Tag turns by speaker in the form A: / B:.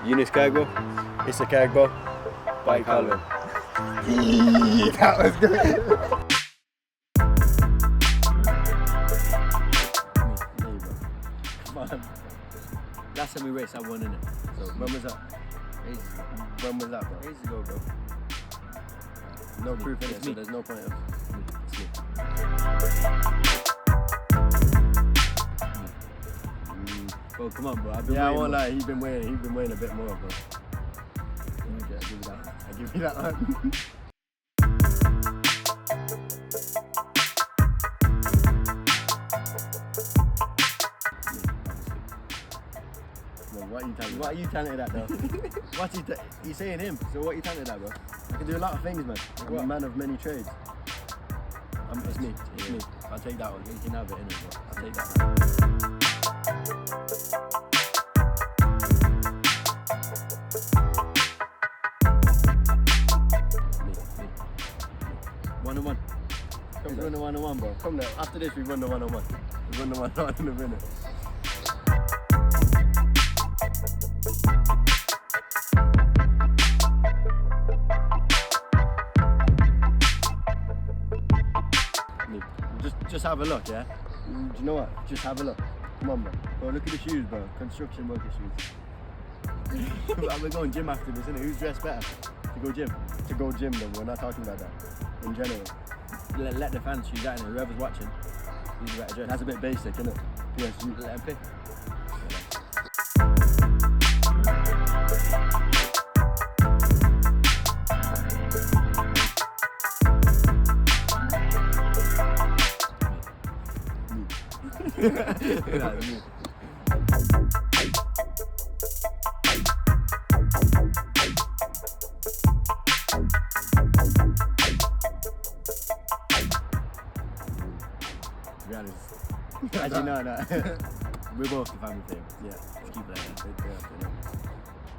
A: Uniss Kargbo.
B: Issa Kargbo.
A: By Colwyn.
B: That was good.
A: Come on. Last time we raced, I won, innit? So
B: When was that?
A: ages ago.
B: When was that, bro?
A: Ages ago, bro.
B: No proof in it,
A: It's
B: so
A: me.
B: there's no point of...
A: It's me. Bro, come on, bro. I've been
B: Yeah, I
A: waiting,
B: won't
A: bro.
B: lie, he's been weighing a bit more, bro.
A: Okay, I'll give you that one.
B: I give you that one. Well, what are you telling me?
A: What are you talented at, though?
B: What's he he's saying him.
A: So what are you talented at, bro?
B: I can do a lot of things, man. I'm
A: What?
B: a man of many trades. It's me. It's
A: Yeah.
B: me. I'll take that one.
A: You can have it, innit, bro?
B: I'll take that one.
A: Me. 1-1.
B: Come
A: We're
B: now.
A: on the 1-1, bro.
B: Come now. After this, we won the one-on-one. We won the one-on-one in a minute.
A: Me.
B: Just have a look, yeah? Do you know what? Just have a look. Come on, bro. Bro, look at the shoes, bro. Construction worker shoes.
A: We're going gym after this, innit? Who's dressed better to go gym?
B: To go gym, though, we're not talking about that. In general.
A: Let the fans choose that, innit? Whoever's watching, who's better dressed.
B: That's a bit basic, isn't it? PSG.
A: Let them pick. Nah, me. To be honest, actually no. We're both the family favourites.
B: Yeah.
A: Let's keep it like that.
B: Yeah.